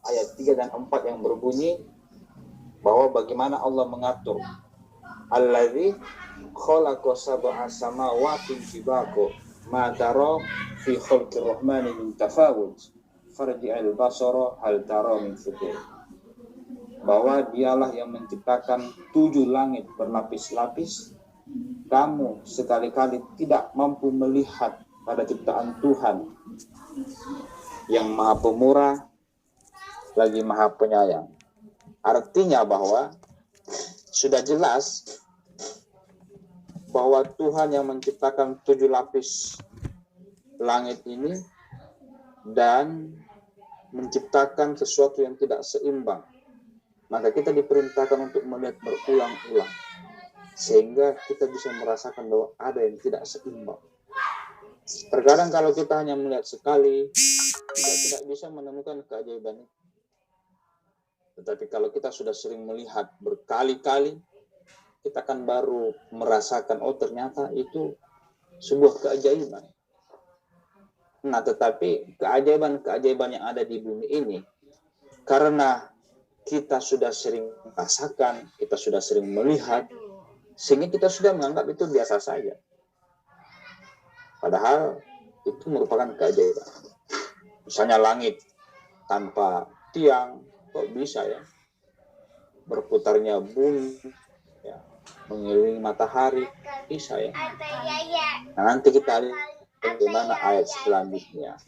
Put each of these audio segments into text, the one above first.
ayat 3 dan 4 yang berbunyi bahwa bagaimana Allah mengatur allazi khalaqa sab'a samawati tibaqa ma tara fi khalqir rahmani min tafawut farji'il basara hal tara min futur, bahwa dialah yang menciptakan 7 langit berlapis-lapis. Kamu sekali-kali tidak mampu melihat pada ciptaan Tuhan yang maha pemurah lagi maha penyayang. Artinya bahwa sudah jelas bahwa Tuhan yang menciptakan 7 lapis langit ini dan menciptakan sesuatu yang tidak seimbang, maka kita diperintahkan untuk melihat berulang-ulang sehingga kita bisa merasakan bahwa ada yang tidak seimbang. Terkadang kalau kita hanya melihat sekali, kita tidak bisa menemukan keajaiban itu. Tetapi kalau kita sudah sering melihat berkali-kali, kita akan baru merasakan, oh ternyata itu sebuah keajaiban. Nah, tetapi keajaiban-keajaiban yang ada di bumi ini, karena kita sudah sering merasakan, kita sudah sering melihat, sehingga kita sudah menganggap itu biasa saja. Padahal itu merupakan keajaiban. Misalnya langit tanpa tiang, kok bisa ya? Berputarnya bumi, ya, mengelilingi matahari, bisa ya? Nah, nanti kita lihat bagaimana ayat selanjutnya.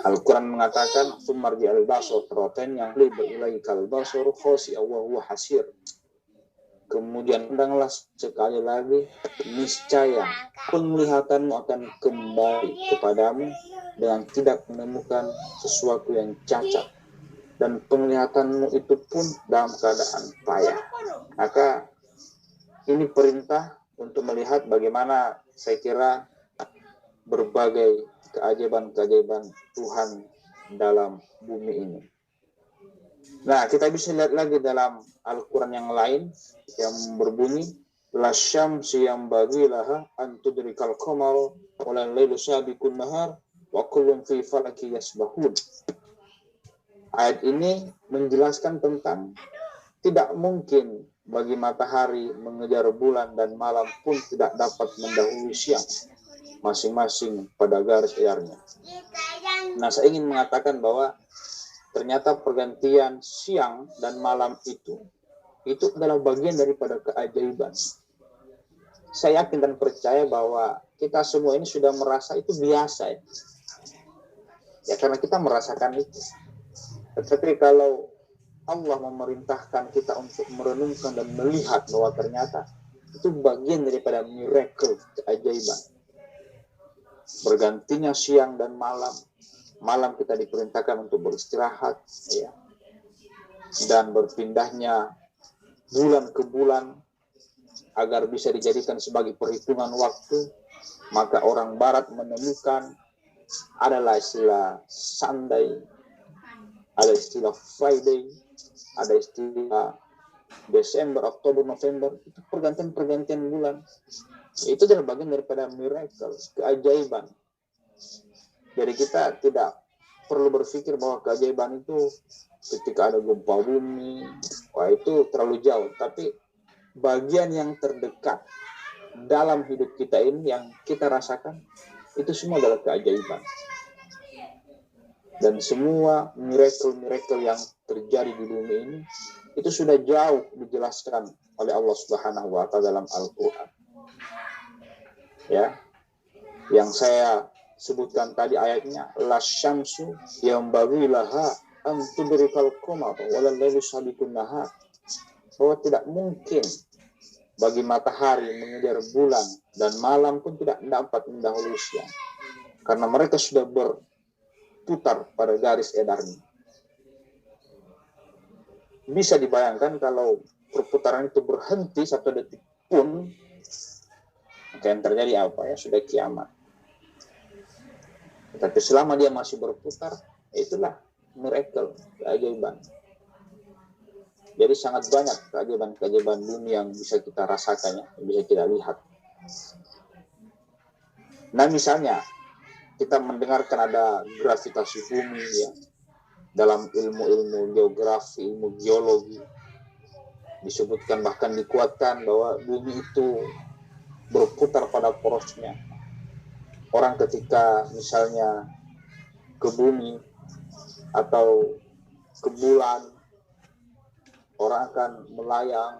Al-Quran mengatakan sumarji al-basar roten yang libat ilai kal-basar khosi wa hasir. Kemudian pandanglah sekali lagi, niscaya penglihatanmu akan kembali kepadamu dengan tidak menemukan sesuatu yang cacat, dan penglihatanmu itu pun dalam keadaan payah. Maka ini perintah untuk melihat bagaimana saya kira berbagai keajaiban-keajaiban Tuhan dalam bumi ini. Nah, kita bisa lihat lagi dalam Al-Quran yang lain yang berbunyi la syamsi yang bagilaha an tudrikal qamar wa la lailu sabiqun nahar wa kullun fi falaki yasbahun. Ayat ini menjelaskan tentang tidak mungkin bagi matahari mengejar bulan dan malam pun tidak dapat mendahului siang, masing-masing pada garis edarnya. Nah, saya ingin mengatakan bahwa ternyata pergantian siang dan malam itu adalah bagian daripada keajaiban. Saya yakin dan percaya bahwa kita semua ini sudah merasa itu biasa ya. Ya karena kita merasakan itu. Tetapi kalau Allah memerintahkan kita untuk merenungkan dan melihat bahwa ternyata itu bagian daripada miracle, keajaiban. Bergantinya siang dan malam. Malam kita diperintahkan untuk beristirahat, ya. Dan berpindahnya bulan ke bulan agar bisa dijadikan sebagai perhitungan waktu. Maka orang barat menemukan adalah istilah Sunday, ada istilah Friday, ada istilah Desember, Oktober, November. Itu pergantian bulan. Itu adalah bagian daripada miracle, keajaiban. Jadi kita tidak perlu berpikir bahwa keajaiban itu ketika ada gempa bumi, wah itu terlalu jauh. Tapi bagian yang terdekat dalam hidup kita ini yang kita rasakan, itu semua adalah keajaiban. Dan semua miracle-miracle yang terjadi di bumi ini, itu sudah jauh dijelaskan oleh Allah Subhanahu wa Ta'ala dalam Al-Quran. Ya, yang saya sebutkan tadi ayatnya, la syamsu yang bagilaha an tudrikal qamar wa la lailu sabiqun nahar, bahwa tidak mungkin bagi matahari mengejar bulan dan malam pun tidak dapat mendahului siang karena mereka sudah berputar pada garis edarnya. Bisa dibayangkan kalau perputaran itu berhenti 1 detik pun, maka yang terjadi apa ya? Sudah kiamat. Tapi selama dia masih berputar, itulah miracle, keajaiban. Jadi sangat banyak keajaiban-keajaiban dunia yang bisa kita rasakan, yang bisa kita lihat. Nah misalnya, kita mendengarkan ada gravitasi bumi ya, dalam ilmu-ilmu geografi, ilmu geologi disebutkan, bahkan dikuatkan bahwa bumi itu berputar pada porosnya. Orang ketika misalnya ke bumi atau ke bulan, orang akan melayang.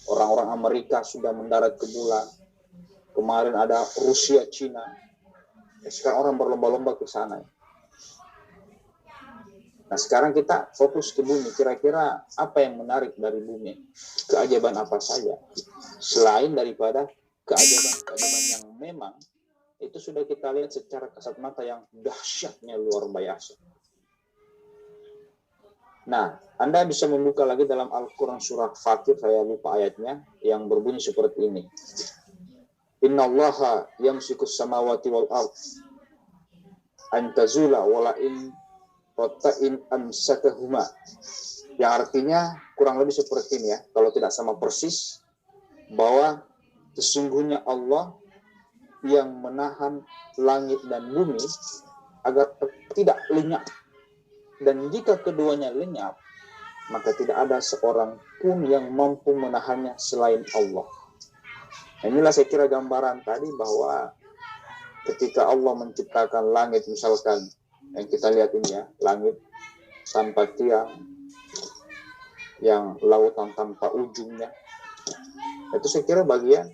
Orang-orang Amerika sudah mendarat ke bulan. Kemarin ada Rusia, Cina. Sekarang orang berlomba-lomba ke sana. Nah, sekarang kita fokus ke bumi. Kira-kira apa yang menarik dari bumi? Keajaiban apa saja? Selain daripada keajaiban-keajaiban yang memang itu sudah kita lihat secara kasat mata yang dahsyatnya luar biasa. Nah, Anda bisa membuka lagi dalam Al-Quran surah Fatir, saya lupa ayatnya, yang berbunyi seperti ini. Innallaha yamsikus samawati wal ard an tazula wala in wata'in amsakahuma. Yang artinya kurang lebih seperti ini ya, kalau tidak sama persis, bahwa sesungguhnya Allah yang menahan langit dan bumi agar tidak lenyap. Dan jika keduanya lenyap, maka tidak ada seorang pun yang mampu menahannya selain Allah. Inilah saya kira gambaran tadi bahwa ketika Allah menciptakan langit, misalkan yang kita lihat ini ya, langit tanpa tiang, yang lautan tanpa ujungnya, itu saya kira bagian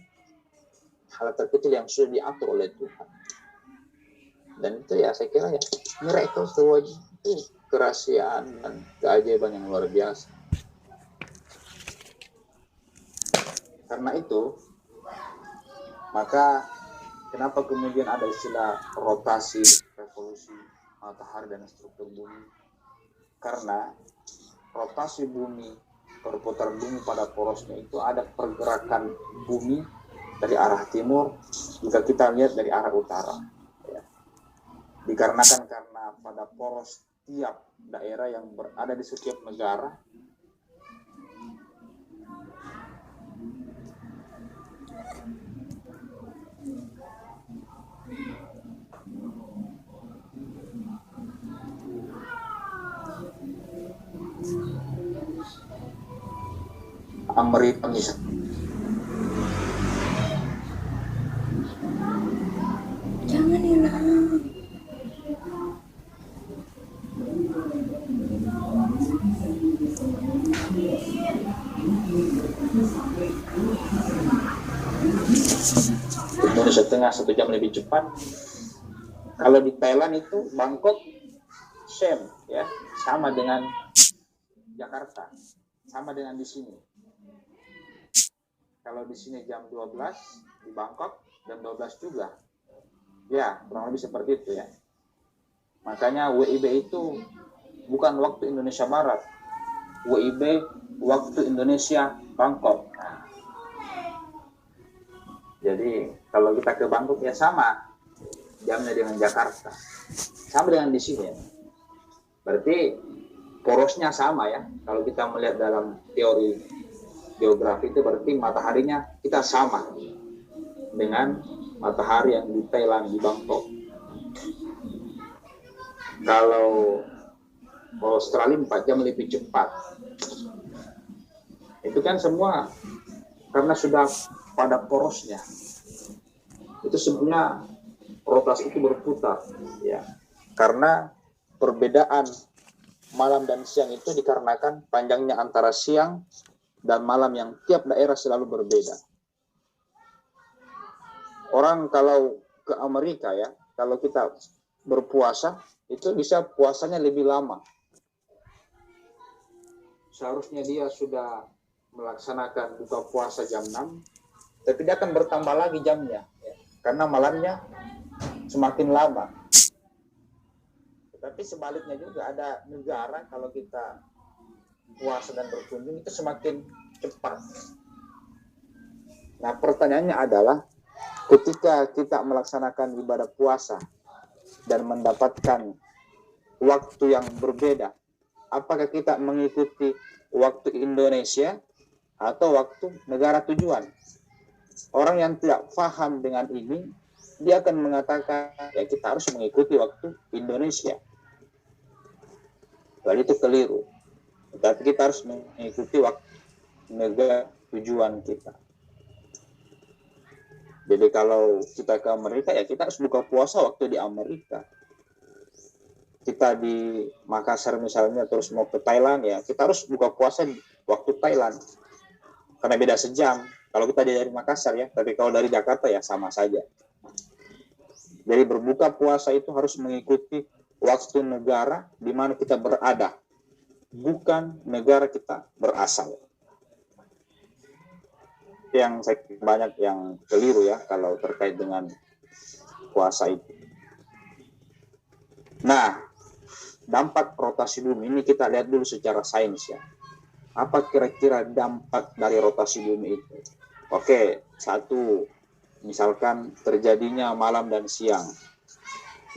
hal terkecil yang sudah diatur oleh Tuhan. Dan itu ya saya kira ya miracle itu kerahasiaan dan keajaiban yang luar biasa. Karena itu, maka kenapa kemudian ada istilah rotasi, revolusi matahari dan struktur bumi? Karena rotasi bumi, perputaran bumi pada porosnya itu ada pergerakan bumi dari arah timur, jika kita lihat dari arah utara. Ya. Dikarenakan karena pada poros tiap daerah yang berada di setiap negara Amerika misalnya. Jangan hilang. Indonesia Tengah 1 jam lebih cepat. Kalau di Thailand itu Bangkok same ya, sama dengan Jakarta, sama dengan di sini. Kalau di sini jam 12, di Bangkok jam 12 juga. Ya, kurang lebih seperti itu ya. Makanya WIB itu bukan waktu Indonesia Barat. WIB waktu Indonesia Bangkok. Nah, jadi kalau kita ke Bangkok ya sama jamnya dengan Jakarta. Sama dengan di sini. Berarti porosnya sama ya. Kalau kita melihat dalam teori geografi itu berarti mataharinya kita sama dengan matahari yang di Thailand, di Bangkok. Kalau Australia 4 jam lebih cepat. Itu kan semua karena sudah pada porosnya. Itu sebenarnya rotasi itu berputar ya. Karena perbedaan malam dan siang itu dikarenakan panjangnya antara siang dan malam yang tiap daerah selalu berbeda. Orang kalau ke Amerika ya, kalau kita berpuasa itu bisa puasanya lebih lama. Seharusnya dia sudah melaksanakan buka puasa jam 6, tapi dia akan bertambah lagi jamnya ya, karena malamnya semakin lama. Tapi sebaliknya juga ada negara kalau kita puasa dan berkunjung itu semakin cepat. Nah, pertanyaannya adalah ketika kita melaksanakan ibadah puasa dan mendapatkan waktu yang berbeda, apakah kita mengikuti waktu Indonesia atau waktu negara tujuan? Orang yang tidak paham dengan ini dia akan mengatakan ya kita harus mengikuti waktu Indonesia. Lalu itu keliru. Tapi kita harus mengikuti waktu negara tujuan kita. Jadi kalau kita ke Amerika ya kita harus buka puasa waktu di Amerika. Kita di Makassar misalnya terus mau ke Thailand ya kita harus buka puasa di waktu Thailand. Karena beda sejam. Kalau kita dari Makassar ya, tapi kalau dari Jakarta ya sama saja. Jadi berbuka puasa itu harus mengikuti waktu negara di mana kita berada, bukan negara kita berasal. Yang saya banyak yang keliru ya kalau terkait dengan puasa itu. Nah, dampak rotasi bumi ini kita lihat dulu secara sains ya. Apa kira-kira dampak dari rotasi bumi itu? Oke, satu, misalkan terjadinya malam dan siang.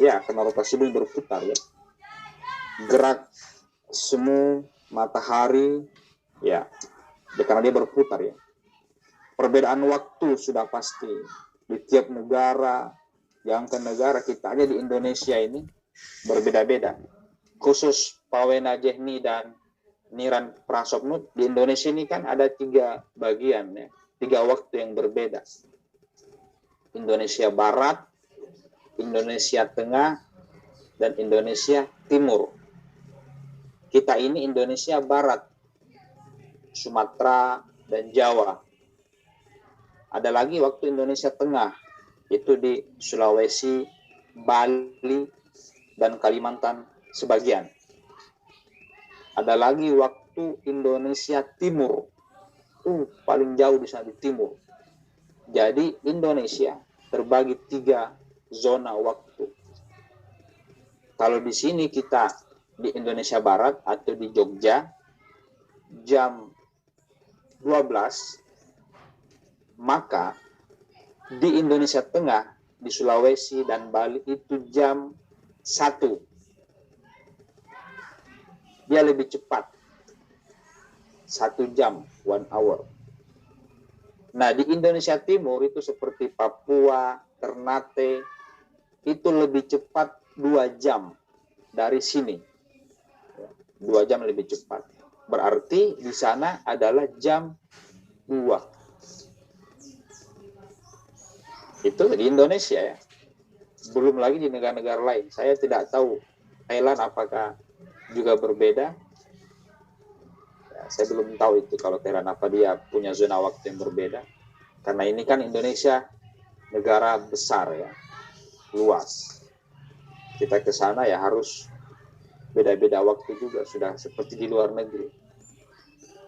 Ya, karena rotasi bumi berputar ya. Gerak semu matahari, ya, karena dia berputar ya. Perbedaan waktu sudah pasti. Di tiap negara, yang ke negara kita aja di Indonesia ini berbeda-beda. Khusus Pawena Jehni dan Niran Prasopnut di Indonesia ini kan ada 3 bagian ya, 3 waktu yang berbeda. Indonesia Barat, Indonesia Tengah, dan Indonesia Timur. Kita ini Indonesia Barat, Sumatera dan Jawa. Ada lagi waktu Indonesia Tengah, itu di Sulawesi, Bali, dan Kalimantan sebagian. Ada lagi waktu Indonesia Timur, paling jauh di sana di timur. Jadi Indonesia terbagi 3 zona waktu. Kalau di sini kita di Indonesia Barat atau di Jogja jam 12, maka di Indonesia Tengah, di Sulawesi dan Bali itu jam 1. Dia lebih cepat. 1 jam, 1 hour. Nah, di Indonesia Timur itu seperti Papua, Ternate, itu lebih cepat 2 jam dari sini. 2 jam lebih cepat. Berarti di sana adalah jam 2. Itu di Indonesia ya. Belum lagi di negara-negara lain. Saya tidak tahu Thailand apakah juga berbeda. Ya, saya belum tahu itu kalau Thailand apa dia punya zona waktu yang berbeda. Karena ini kan Indonesia negara besar ya, luas. Kita ke sana ya harus beda-beda waktu juga, sudah seperti di luar negeri.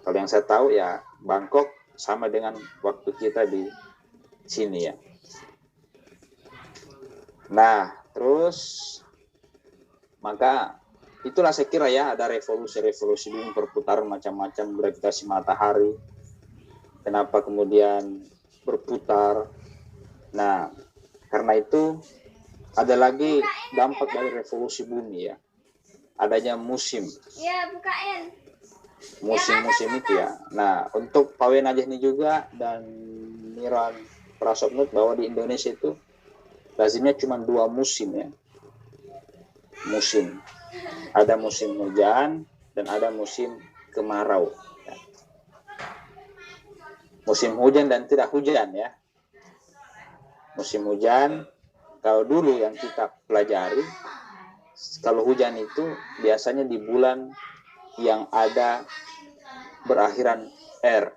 Kalau yang saya tahu ya Bangkok sama dengan waktu kita di sini ya. Nah, terus maka itulah saya kira ya ada revolusi bumi, perputaran macam-macam, gravitasi matahari. Kenapa kemudian berputar? Nah, karena itu ada lagi dampak dari revolusi bumi ya. Adanya musim. Ya, bukain. Musim-musim itu ya. Nah, untuk Pawena Jehni juga dan Niran Prasopnut bahwa di Indonesia itu lazimnya cuma 2 musim ya. Musim. Ada musim hujan dan ada musim kemarau. Ya. Musim hujan dan tidak hujan ya. Musim hujan, kalau dulu yang kita pelajari, kalau hujan itu biasanya di bulan yang ada berakhiran R.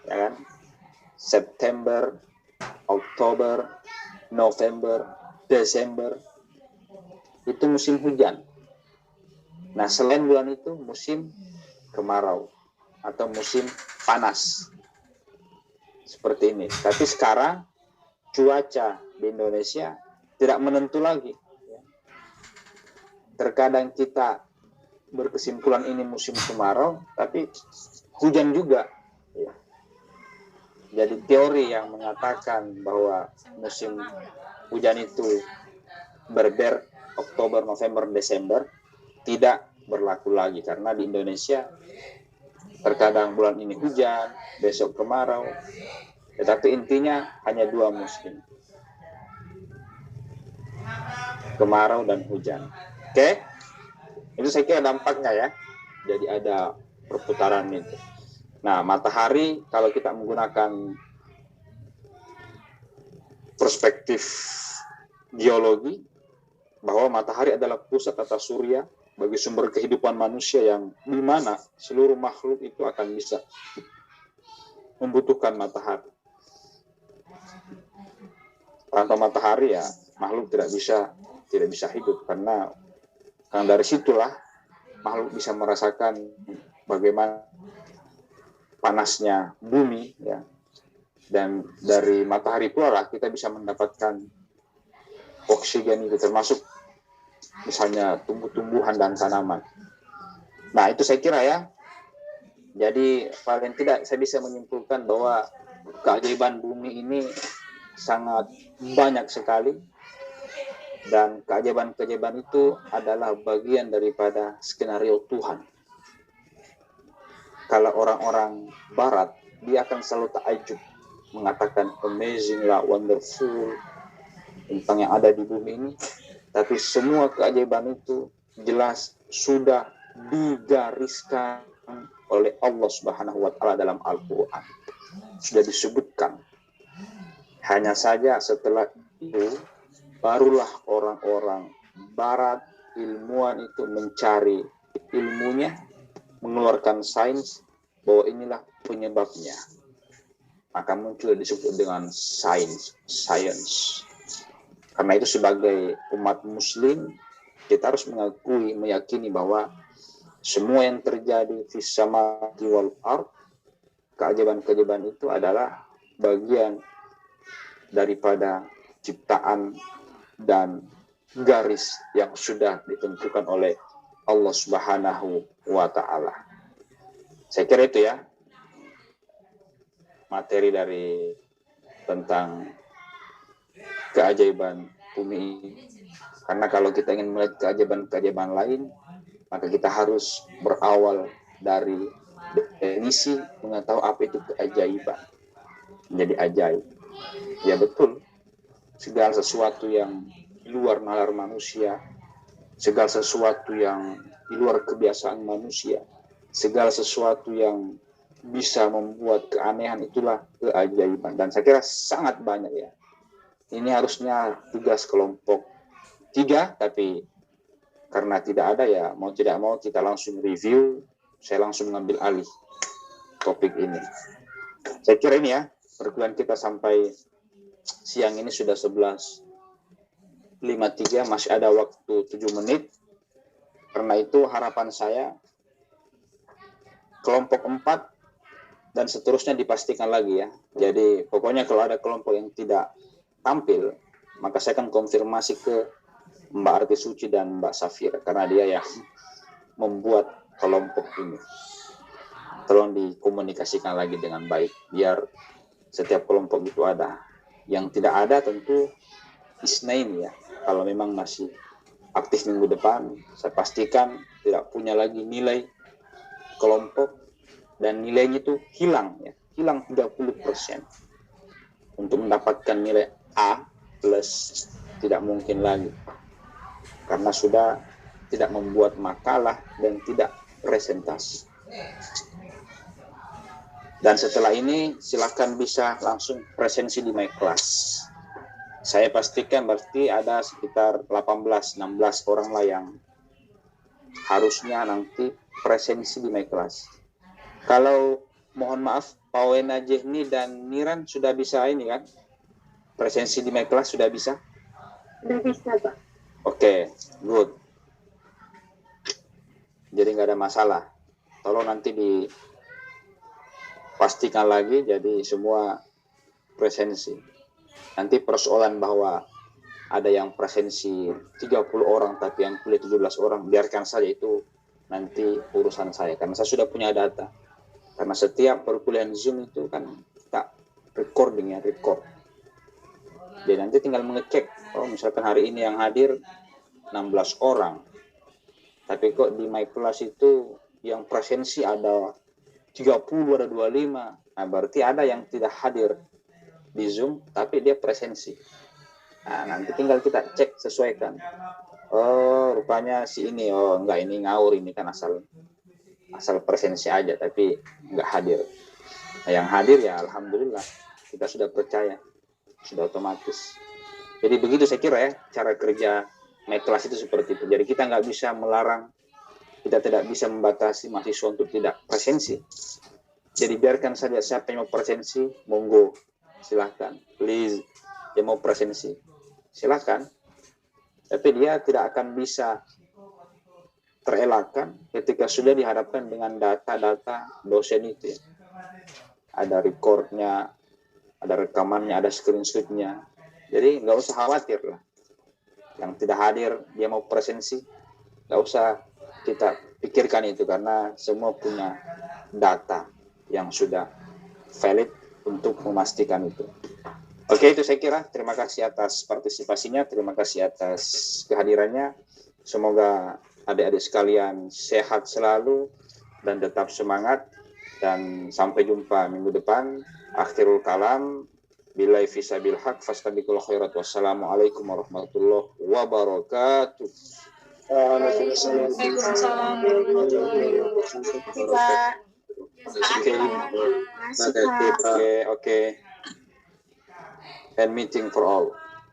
Ya kan? September, Oktober, November, Desember. Itu musim hujan. Nah, selain bulan itu musim kemarau atau musim panas. Seperti ini. Tapi sekarang cuaca di Indonesia tidak menentu lagi. Terkadang kita berkesimpulan ini musim kemarau, tapi hujan juga. Jadi teori yang mengatakan bahwa musim hujan itu berber Oktober, November, Desember tidak berlaku lagi karena di Indonesia terkadang bulan ini hujan, besok kemarau, tetapi intinya hanya 2 musim. kemarau dan hujan. Oke? Itu saya kira dampaknya ya. Jadi ada perputaran itu. Nah, matahari kalau kita menggunakan perspektif geologi, bahwa matahari adalah pusat tata surya bagi sumber kehidupan manusia, yang di mana seluruh makhluk itu akan bisa membutuhkan matahari. Tanpa matahari ya makhluk tidak bisa hidup, karena dari situlah makhluk bisa merasakan bagaimana panasnya bumi ya. Dan dari matahari pula lah kita bisa mendapatkan oksigen itu, termasuk misalnya tumbuh-tumbuhan dan tanaman. Nah, itu saya kira ya. Jadi paling tidak saya bisa menyimpulkan bahwa keajaiban bumi ini sangat banyak sekali, dan keajaiban-keajaiban itu adalah bagian daripada skenario Tuhan. Kalau orang-orang barat, dia akan selalu takjub, mengatakan amazing lah, wonderful tentang yang ada di bumi ini. Tapi semua keajaiban itu jelas sudah digariskan oleh Allah Subhanahu wa Ta'ala dalam Al-Quran. Sudah disebutkan. Hanya saja setelah itu barulah orang-orang barat, ilmuwan itu mencari ilmunya, mengeluarkan sains bahwa inilah penyebabnya. Maka muncul disebut dengan science. Karena itu sebagai umat muslim kita harus meyakini bahwa semua yang terjadi fis samawati wal ardh, keajaiban-keajaiban itu adalah bagian daripada ciptaan dan garis yang sudah ditentukan oleh Allah Subhanahu wa Ta'ala. Saya kira itu ya materi dari tentang keajaiban bumi ini. Karena kalau kita ingin melihat keajaiban-keajaiban lain, maka kita harus berawal dari definisi mengetahui apa itu keajaiban. Menjadi ajaib. Ya betul, segala sesuatu yang di luar nalar manusia, segala sesuatu yang di luar kebiasaan manusia, segala sesuatu yang bisa membuat keanehan, itulah keajaiban. Dan saya kira sangat banyak ya. Ini harusnya tugas kelompok 3, tapi karena tidak ada ya, mau tidak mau kita langsung review, saya langsung mengambil alih topik ini. Saya kira ini ya, perkuliahan kita sampai siang ini sudah 11.53, masih ada waktu 7 menit. Karena itu harapan saya kelompok 4 dan seterusnya dipastikan lagi ya. Jadi pokoknya kalau ada kelompok yang tidak tampil, maka saya akan konfirmasi ke Mbak Arti Suci dan Mbak Safir, karena dia yang membuat kelompok ini. Tolong dikomunikasikan lagi dengan baik, biar setiap kelompok itu ada. Yang tidak ada tentu isnain ya. Kalau memang masih aktif minggu depan, saya pastikan tidak punya lagi nilai kelompok, dan nilainya itu hilang ya, hilang 30%. Untuk mendapatkan nilai A plus tidak mungkin lagi, karena sudah tidak membuat makalah dan tidak presentasi. Dan setelah ini silakan bisa langsung presensi di my class. Saya pastikan berarti ada sekitar 18-16 orang lah yang harusnya nanti presensi di my class. Kalau mohon maaf, Pak Wena Jehni dan Niran sudah bisa ini kan? Presensi di my class sudah bisa? Udah bisa, Pak. Oke, good. Jadi nggak ada masalah. Tolong nanti dipastikan lagi, jadi semua presensi. Nanti persoalan bahwa ada yang presensi 30 orang tapi yang kuliah 17 orang, biarkan saja itu nanti urusan saya, karena saya sudah punya data. Karena setiap perkuliahan Zoom itu kan kita recording ya, record. Jadi nanti tinggal mengecek, oh misalkan hari ini yang hadir 16 orang, tapi kok di my class itu yang presensi ada 30, ada 25. Nah berarti ada yang tidak hadir di Zoom, tapi dia presensi. Nah, nanti tinggal kita cek, sesuaikan. Oh, rupanya si ini, oh enggak, ini ngawur, ini kan asal presensi aja tapi enggak hadir. Nah, yang hadir ya alhamdulillah, kita sudah percaya, sudah otomatis. Jadi begitu saya kira ya, cara kerja naik kelas itu seperti itu. Jadi kita nggak bisa melarang, kita tidak bisa membatasi mahasiswa untuk tidak presensi. Jadi biarkan saja, siapa yang mau presensi, monggo, silahkan, please, yang mau presensi, silahkan. Tapi dia tidak akan bisa terelakkan ketika sudah dihadapkan dengan data-data dosen itu ya. Ada recordnya, ada rekamannya, ada screenshotnya. Jadi nggak usah khawatir lah. Yang tidak hadir, dia mau presensi, nggak usah kita pikirkan itu, karena semua punya data yang sudah valid untuk memastikan itu. Oke, itu saya kira. Terima kasih atas partisipasinya, terima kasih atas kehadirannya. Semoga adik-adik sekalian sehat selalu dan tetap semangat. Dan sampai jumpa minggu depan. Akhirul kalam. Billahi fisabil haq fastabiqul khairat. Wassalamualaikum warahmatullahi wabarakatuh. Waalaikumsalam warahmatullahi wabarakatuh. Oke. And meeting for all.